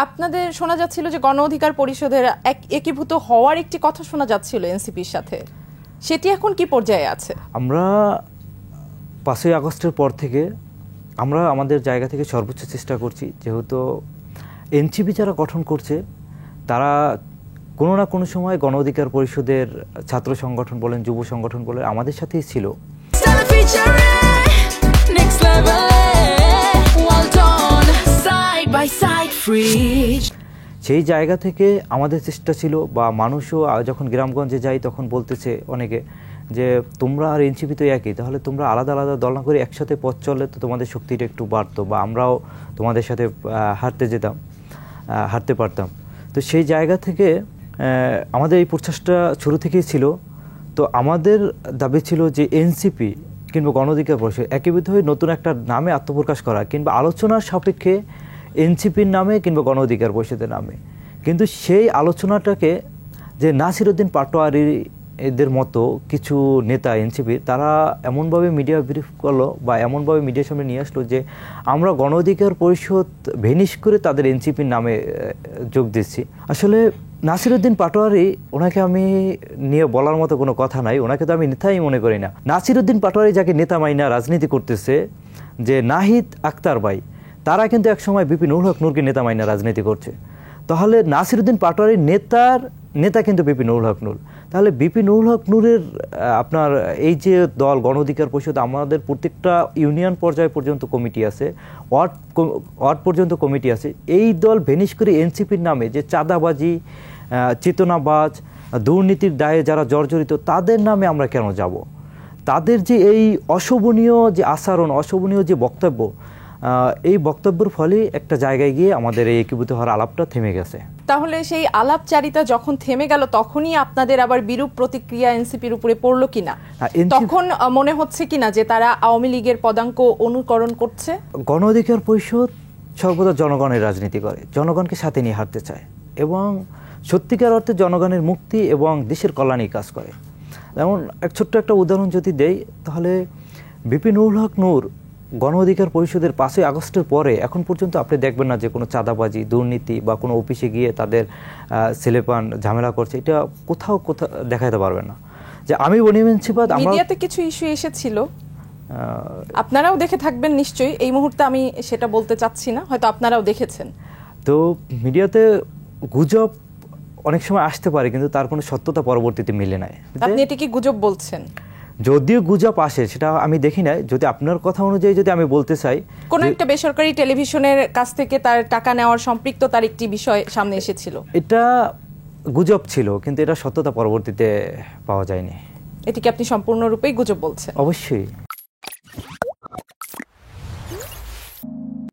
আপনাদের শোনা যাচ্ছিল যে গণ অধিকার পরিষদের একীভূত হওয়ার একটি কথা শোনা যাচ্ছিল এনসিপির সাথে, সেটি এখন কি পর্যায়ে আছে? আমরা 5ই আগস্টের পর থেকে আমরা আমাদের জায়গা থেকে সর্বোচ্চ চেষ্টা করছি, যেহেতু এনসিপি যারা গঠন করছে তারা কোনো না কোনো সময় গণ অধিকার পরিষদের ছাত্র সংগঠন বলেন, যুব সংগঠন বলেন, আমাদের সাথেই ছিল। সেই জায়গা থেকে আমাদের চেষ্টা ছিল, বা মানুষও যখন গ্রামগঞ্জে যাই তখন বলতেছে অনেকে যে তোমরা আর এনসিপি তো একই, তাহলে তোমরা আলাদা আলাদা দল না করে একসাথে পথ চললে তো তোমাদের শক্তিটা একটু বাড়তো, বা আমরাও তোমাদের সাথে হাঁটতে পারতাম। তো সেই জায়গা থেকে আমাদের এই প্রচেষ্টা শুরু থেকেই ছিল। তো আমাদের দাবি ছিল যে এনসিপি কিংবা গণ অধিকার পরিষদ একীভূত হয়ে নতুন একটা নামে আত্মপ্রকাশ করা, কিংবা আলোচনার সাপেক্ষে এনসিপির নামে কিংবা গণ অধিকার পরিষদের নামে। কিন্তু সেই আলোচনাটাকে যে নাসির উদ্দিন পাটোয়ারি এদের মতো কিছু নেতা এনসিপির, তারা এমনভাবে মিডিয়া ব্রিফ করলো বা এমনভাবে মিডিয়ার সামনে নিয়ে আসলো যে আমরা গণ অধিকার পরিষদ ভেনিশ করে তাদের এনসিপির নামে যোগ দিচ্ছি। আসলে নাসির উদ্দিন পাটোয়ারি, ওনাকে আমি নিয়ে বলার মতো কোনো কথা নাই, ওনাকে তো আমি নেতাই মনে করি না। নাসির উদ্দিন পাটোয়ারি যাকে নেতা মাইনা রাজনীতি করতেছে, যে নাহিদ আক্তার ভাই, তারা কিন্তু একসময় বিপি নুরুল হক নূরকে নেতা মাইনা রাজনীতি করছে। তাহলে নাসির উদ্দিন পাটোয়ারির নেতা কিন্তু বিপি নুরুল হক নূর। তাহলে বিপি নুরুল হক নূরের আপনার এই যে দল গণ অধিকার পরিষদ, আমাদের প্রত্যেকটা ইউনিয়ন পর্যায় পর্যন্ত কমিটি আছে, ওয়ার্ড পর্যন্ত কমিটি আছে। এই দল ভেনিশ করে এনসিপির নামে যে চাঁদাবাজি, চেতনাবাজ, দুর্নীতির দায়ে যারা জর্জরিত, তাদের নামে আমরা কেন যাব? তাদের যে এই অশোভনীয় যে আচরণ, অশোভনীয় যে বক্তব্য, এই বক্তব্যের ফলে একটা জায়গায় গিয়ে আমাদের এই একীভূত হওয়ার আলাপটা থেমে গেছে। তাহলে সেই আলাপচারিতা যখন থেমে গেল, তখনই আপনাদের আবার বিরূপ প্রতিক্রিয়া এনসিপির উপরে পড়লো কিনা? তখন মনে হচ্ছে কিনা যে তারা আওয়ামী লীগের পদাঙ্ক অনুকরণ করছে? গণ অধিকার পরিষদ সর্বদা জনগণের রাজনীতি করে, জনগণকে সাথে নিয়ে হাঁটতে চায় এবং সত্যিকার অর্থে জনগণের মুক্তি এবং দেশের কল্যাণেই কাজ করে। যেমন ছোট্ট একটা উদাহরণ যদি দেই, তাহলে বিপি নুরুল হক নূর গণ অধিকার পরিষদের 5ই আগস্টের পরে এখন পর্যন্ত আপনি দেখবেন না যে কোনো চাঁদাবাজি, দুর্নীতি বা কোনো অফিসে গিয়ে তাদের ছেলেপান ঝামেলা করছে, এটা কোথাও দেখাতে পারবেন না। যে আমি বনি মুন্সিপাত, মিডিয়াতে কিছু ইস্যু এসেছিল, আপনারাও দেখে থাকবেন নিশ্চয়ই। এই মুহূর্তে আমি সেটা বলতে চাচ্ছি না, হয়তো আপনারাও দেখেছেন। তো মিডিয়াতে গুজব অনেক সময় আসতে পারে, কিন্তু তার কোনো সত্যতা পরবর্তীতে মিলে নাই। আপনি এটি কি গুজব বলছেন? যদিও গুজব আসে, সেটা আমি দেখি নাই। যদি আপনার কথা অনুযায়ী যদি আমি বলতে চাই, কোন একটা বেসরকারি টেলিভিশনের কাছ থেকে তার টাকা নেওয়ার সম্পৃক্ততার একটি বিষয় সামনে এসেছিল, এটা গুজব ছিল, কিন্তু এটা সত্যতা পরবর্তীতে পাওয়া যায়নি। এটিকে আপনি সম্পূর্ণরূপেই গুজব বলছেন? অবশ্যই।